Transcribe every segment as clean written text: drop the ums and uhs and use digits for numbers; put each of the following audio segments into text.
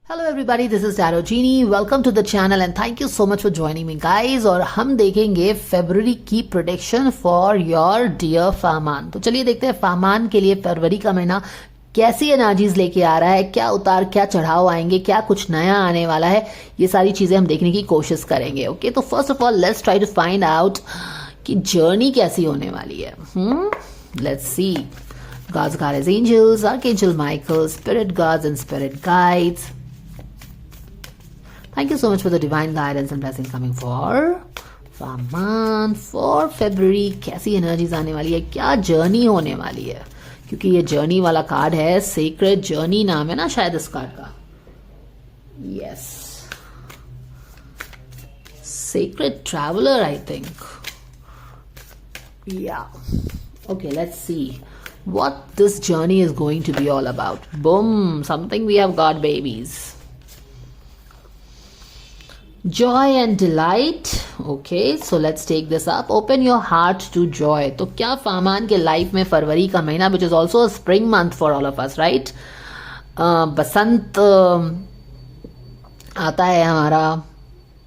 Hello everybody, this is Tarot Genie. Welcome to the channel and thank you so much for joining me guys. और हम देखेंगे फरवरी की prediction for your dear फामान। तो चलिए देखते हैं फामान के लिए फरवरी का महीना कैसी एनर्जीज लेके आ रहा है, क्या उतार क्या चढ़ाव आएंगे, क्या कुछ नया आने वाला है, ये सारी चीजें हम देखने की कोशिश करेंगे। ओके, तो first of all let's try to find out कि जर्नी कैसी होने वाली है। Let's see. God's guardians, angels, Archangel Michael, spirit guards and spirit guides. Thank you so much for the divine guidance and blessing coming for Faman for February. कैसी energies आने वाली है, क्या जर्नी होने वाली है, क्योंकि ये जर्नी वाला कार्ड है। सीक्रेट जर्नी नाम है ना शायद इस कार्ड का। Yes, secret traveller I think. Yeah okay, let's see what this journey is going to be all about. Boom, something we have got, babies. Joy and delight. Okay, so let's take this up. Open your heart to joy. तो क्या फामान के life में फरवरी का महीना, which is also a spring month for all of us, right? बसंत आता है हमारा,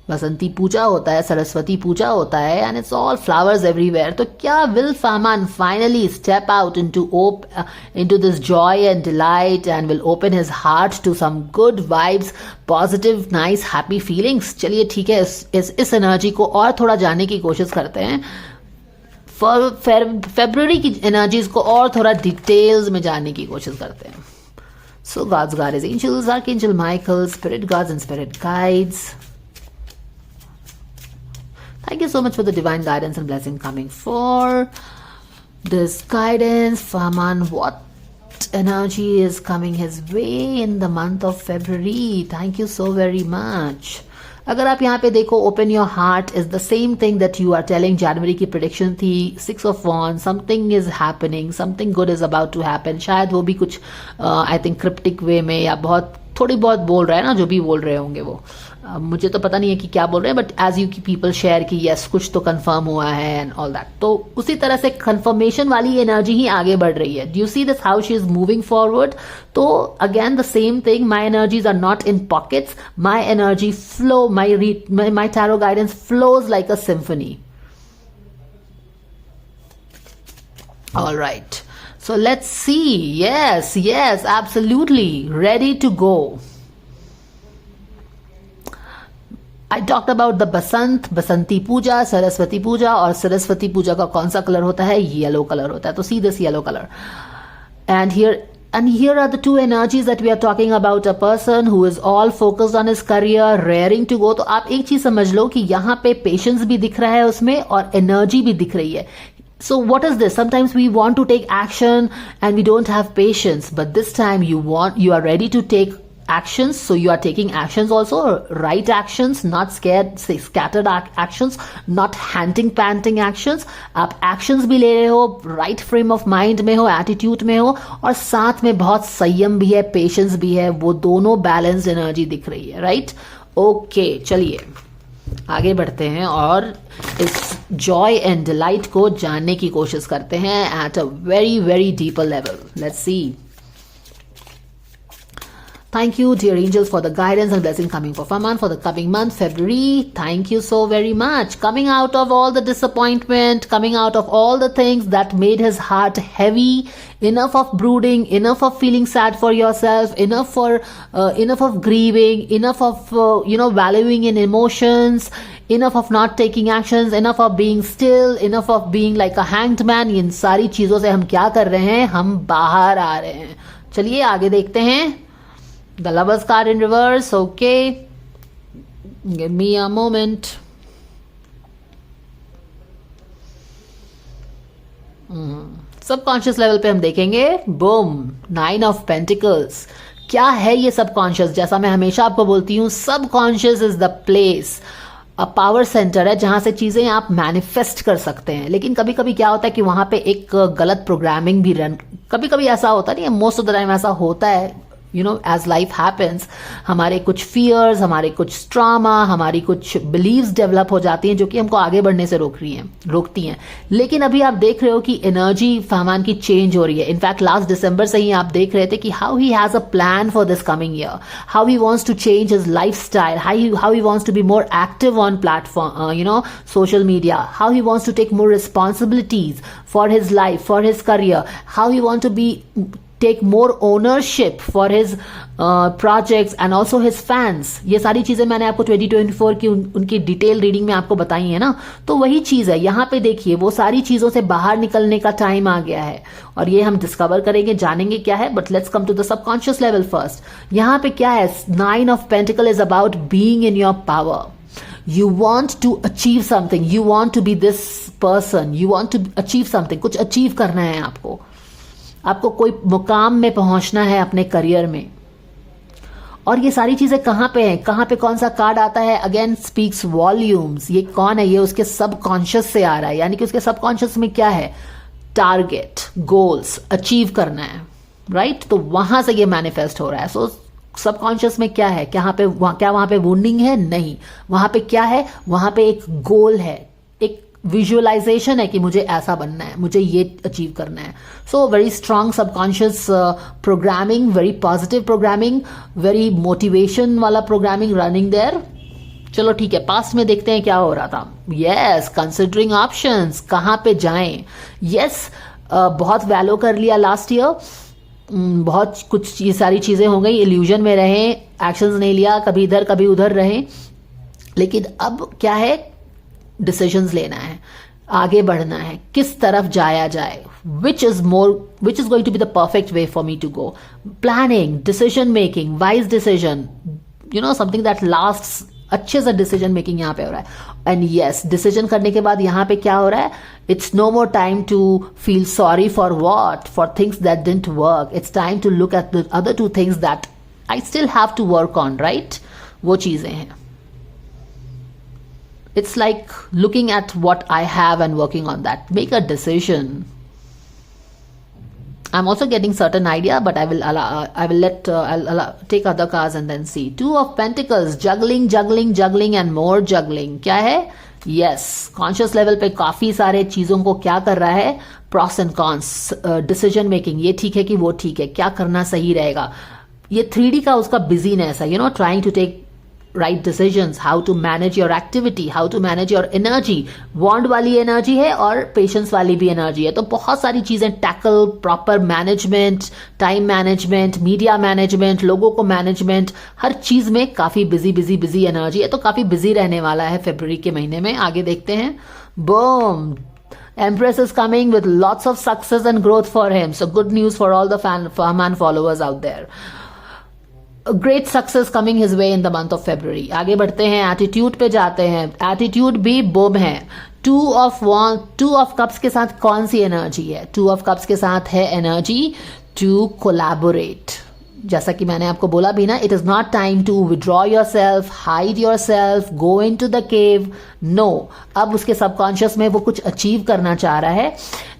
बसंती पूजा होता है, सरस्वती पूजा होता है, and it's all flowers everywhere. तो क्या विल फामान finally step out into this joy and delight and will open his heart to some good vibes, positive nice happy feelings. चलिए ठीक है, इस एनर्जी को और थोड़ा जानने की कोशिश करते हैं। फरवरी की एनर्जीज को और थोड़ा डिटेल्स में जानने की कोशिश करते हैं। So gods guides, angels, archangel Michael, spirit guides and spirit guides. Thank you so much for the divine guidance and blessing coming for this guidance. Faman, what energy is coming his way in the month of February? Thank you so very much. अगर आप यहाँ पे देखो, open your heart is the same thing that you are telling. जनवरी की prediction थी 6 of Wands, something is happening, something good is about to happen. शायद वो भी कुछ I think cryptic way में या बहुत थोड़ी बहुत बोल रहा है ना, जो भी बोल रहे होंगे वो, मुझे तो पता नहीं है कि क्या बोल रहे हैं, बट एज यू की पीपल शेयर कि यस कुछ तो कंफर्म हुआ है एंड ऑल दैट। तो उसी तरह से कंफर्मेशन वाली एनर्जी ही आगे बढ़ रही है। Do you see this how she is moving forward? तो again the same thing, my energies are not in pockets, my energy flow, my tarot guidance flows like a symphony. All right, so let's see. Yes, absolutely ready to go. I talked about the बसंती पूजा, सरस्वती पूजा, और सरस्वती पूजा का कौन सा colour होता है? Yellow colour होता है। तो see this yellow color, and here are the two energies that we are talking about. A person who is all focused on his career, raring to go. तो आप एक चीज समझ लो कि यहाँ पे पेशेंस भी दिख रहा है उसमें और एनर्जी भी दिख रही है। So what is this? Sometimes we want to take action and we don't have patience, but this time you are ready to take actions, so you are taking actions also, right actions, not scattered actions, not panting actions. आप actions भी ले रहे हो, right frame of mind में हो, attitude में हो, और साथ में बहुत संयम भी है, patience भी है, वो दोनों balanced energy दिख रही है, right? Okay, चलिए आगे बढ़ते हैं और इस जॉय एंड डिलाइट को जानने की कोशिश करते हैं at a very very deeper level. Let's see. Thank you, dear angels, for the guidance and blessing coming for Faman for the coming month, February. Thank you so very much. Coming out of all the disappointment, coming out of all the things that made his heart heavy, enough of brooding, enough of feeling sad for yourself, enough of grieving, enough of valuing in emotions, enough of not taking actions, enough of being still, enough of being like a hanged man. इन सारी चीजों से हम क्या कर रहे हैं? हम बाहर आ रहे हैं। चलिए आगे देखते हैं। The Lovers card in reverse. Okay, give me a moment. Subconscious level पे हम देखेंगे। Boom, 9 of Pentacles. क्या है ये सबकॉन्शियस? जैसा मैं हमेशा आपको बोलती हूँ, subconscious is the place, a power centre है जहां से चीजें आप मैनिफेस्ट कर सकते हैं। लेकिन कभी कभी क्या होता है कि वहां पे एक गलत प्रोग्रामिंग भी रन, कभी कभी ऐसा होता नहीं है, मोस्ट ऑफ द टाइम ऐसा होता है, you know as life happens हमारे कुछ फियर्स, हमारे कुछ ट्रॉमा, हमारी कुछ बिलीव्स डेवलप हो जाती हैं जो कि हमको आगे बढ़ने से रोकती हैं। लेकिन अभी आप देख रहे हो कि एनर्जी फहमान की चेंज हो रही है। इनफैक्ट लास्ट दिसंबर से ही आप देख रहे थे कि how he has a plan for this coming year, how he wants to change his lifestyle, how he wants to be more active on platform, you know, social media, how he wants to take more responsibilities for his life, for his career, how he wants to take more ownership for his projects and also his fans। ये सारी चीजें मैंने आपको 2024 की उनकी detail reading में आपको बताई है ना। तो वही चीज है यहाँ पे, देखिए वो सारी चीजों से बाहर निकलने का टाइम आ गया है और ये हम डिस्कवर करेंगे, जानेंगे क्या है। But let's come to the subconscious level first. यहाँ पे क्या है, 9 of Pentacles is about being in your power. You want to achieve something, you want to be this person, you want to achieve something, कुछ achieve करना है आपको कोई मुकाम में पहुंचना है अपने करियर में। और ये सारी चीजें कहाँ पे हैं, कहाँ पे कौन सा कार्ड आता है, अगेन स्पीक्स वॉल्यूम्स। ये कौन है, ये उसके सबकॉन्शियस से आ रहा है, यानी कि उसके सबकॉन्शियस में क्या है, टारगेट, गोल्स अचीव करना है, राइट। तो वहां से ये मैनिफेस्ट हो रहा है। सो सबकॉन्शियस में क्या है, क्या वहां पे वुंडिंग है, नहीं, वहां पे क्या है, वहां पे एक गोल है, एक विजुअलाइजेशन है कि मुझे ऐसा बनना है, मुझे ये अचीव करना है। So very strong subconscious programming, very positive programming, very motivation वाला प्रोग्रामिंग रनिंग देयर। चलो ठीक है, पास्ट में देखते हैं क्या हो रहा था। यस, कंसिडरिंग ऑप्शंस, कहाँ पे जाएं। यस, बहुत वैल्यू कर लिया लास्ट ईयर, बहुत कुछ ये सारी चीजें हो गई, इल्यूजन में रहे, एक्शंस नहीं लिया, कभी इधर कभी उधर रहे। लेकिन अब क्या है, डिसीजंस लेना है, आगे बढ़ना है, किस तरफ जाया जाए, which is going to be the perfect way for me to go. Planning, decision making, wise decision, you know, something that lasts, अच्छे से डिसीजन मेकिंग यहाँ पे हो रहा है। एंड यस, डिसीजन करने के बाद यहाँ पे क्या हो रहा है, it's no more time to feel sorry for things that didn't work. It's time to look at the other 2 things that I still have to work on, right. वो चीजें हैं। It's like looking at what I have and working on that. Make a decision. I'm also getting certain idea, but I'll take other cards and then see. 2 of Pentacles, juggling and more juggling. क्या है? Yes, conscious level पे काफी सारे चीजों को क्या कर रहा है, pros and cons, decision making, ये ठीक है कि वो ठीक है, क्या करना सही रहेगा। ये 3D का उसका busyness है, you know, trying to take right decisions, how to manage your activity, how to manage your energy। वॉन्ड वाली एनर्जी है और पेशेंस वाली भी एनर्जी है। तो बहुत सारी चीजें tackle, proper management, time management, media management, लोगों को मैनेजमेंट, हर चीज में काफी बिजी एनर्जी है। तो काफी बिजी रहने वाला है फरवरी के महीने में। आगे देखते हैं। Boom, Empress is coming with lots of success and growth for him. So good news for all the Fahman followers out there. Great success coming his way in the month of February. आगे बढ़ते हैं, attitude पे जाते हैं। Attitude भी boom है। 2 of cups के साथ कौन सी एनर्जी है? 2 ऑफ कप्स के साथ है एनर्जी टू कोलैबोरेट। जैसा कि मैंने आपको बोला भी ना, it is not time to withdraw yourself, hide yourself, go into the cave. No, अब उसके सबकॉन्शियस में वो कुछ अचीव करना चाह रहा है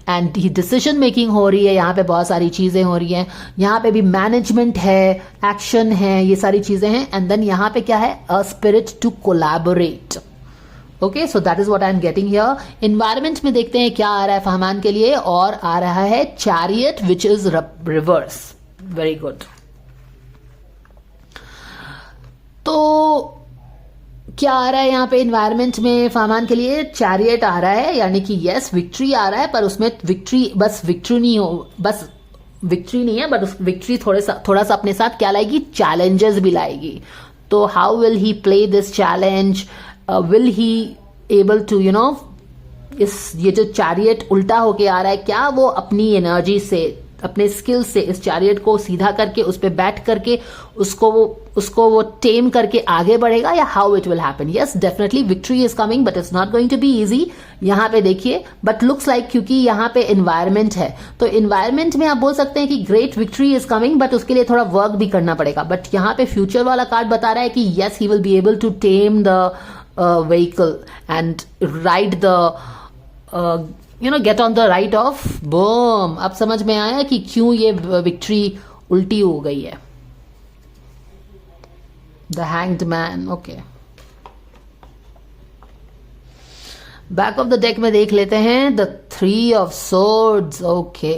एंड डिसीजन मेकिंग हो रही है। यहाँ पे बहुत सारी चीजें हो रही हैं, यहाँ पे भी मैनेजमेंट है, एक्शन है, ये सारी चीजें हैं। एंड देन यहाँ पे क्या है, a spirit to collaborate. Okay, so that is what I am getting here. Environment में देखते हैं क्या आ रहा है फहमान के लिए, और आ रहा है chariot which is reverse. Very good. तो क्या आ रहा है यहाँ पे एनवायरमेंट में फहमान के लिए? चैरियट आ रहा है, यानी कि यस, विक्ट्री आ रहा है, पर उसमें विक्ट्री नहीं है, बट उस विक्ट्री थोड़ा सा अपने साथ क्या लाएगी, चैलेंजेस भी लाएगी। तो how will he play this challenge, will he able to, you know, ये जो चैरियट उल्टा होके आ रहा है, क्या वो अपनी एनर्जी से, अपने स्किल से इस चैरियट को सीधा करके उस पे बैठ करके उसको वो टेम करके आगे बढ़ेगा, या how it will happen? Yes, definitely victory is coming, but it's not going to be easy. यहाँ पे देखिए, बट लुक्स लाइक, क्योंकि यहाँ पे एनवायरमेंट है, तो एनवायरमेंट में आप बोल सकते हैं कि great victory is coming, but उसके लिए थोड़ा वर्क भी करना पड़ेगा। बट यहाँ पे फ्यूचर वाला कार्ड बता रहा है कि yes, he will be able to tame the vehicle and ride the, you know, get on the right off. Boom, अब समझ में आया कि क्यों ये विक्ट्री उल्टी हो गई है। The hanged man, okay. Back of the deck में देख लेते हैं the 3 of swords, okay.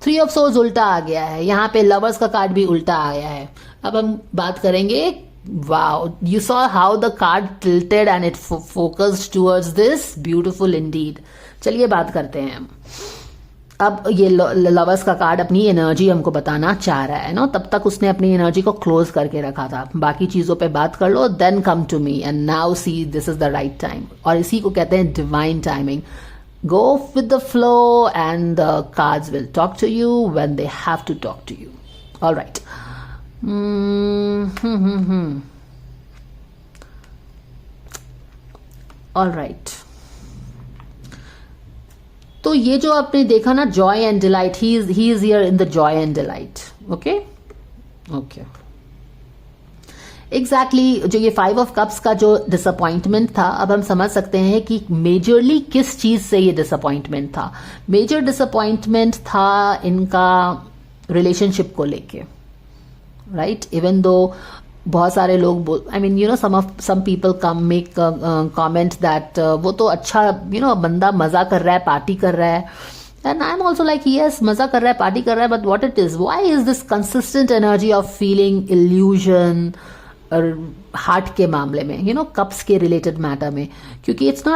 3 of swords उल्टा आ गया है, यहाँ पे लवर्स का कार्ड भी उल्टा आया है। अब हम बात करेंगे, wow, you saw how the card tilted and it focused towards this, beautiful Indeed. चलिए बात करते हैं हम। अब ये लवर्स का कार्ड अपनी एनर्जी हमको बताना चाह रहा है ना, तब तक उसने अपनी एनर्जी को क्लोज करके रखा था। बाकी चीजों पे बात कर लो, then come to me and now see this is the right time. और इसी को कहते हैं divine timing. Go with the flow and the cards will talk to you when they have to talk to you. All right. All right. तो ये जो आपने देखा ना, joy and delight, he is here in the joy and delight. Okay? Okay. Exactly जो ये 5 of cups का जो डिसअपॉइंटमेंट था, अब हम समझ सकते हैं कि मेजरली किस चीज से ये डिसअपॉइंटमेंट था। मेजर डिसअपॉइंटमेंट था इनका रिलेशनशिप को लेके, राइट। इवन दो बहुत सारे लोग, I mean you know, some people come make comment that वो तो अच्छा, यू नो, बंदा मजा कर रहा है, पार्टी कर रहा है, and I am also like yes, मजा कर रहा है, पार्टी कर रहा है, but what it is, why is this consistent energy of feeling illusion और हार्ट के मामले में, यू नो, कप्स के रिलेटेड मैटर में, क्योंकि इट्स नॉट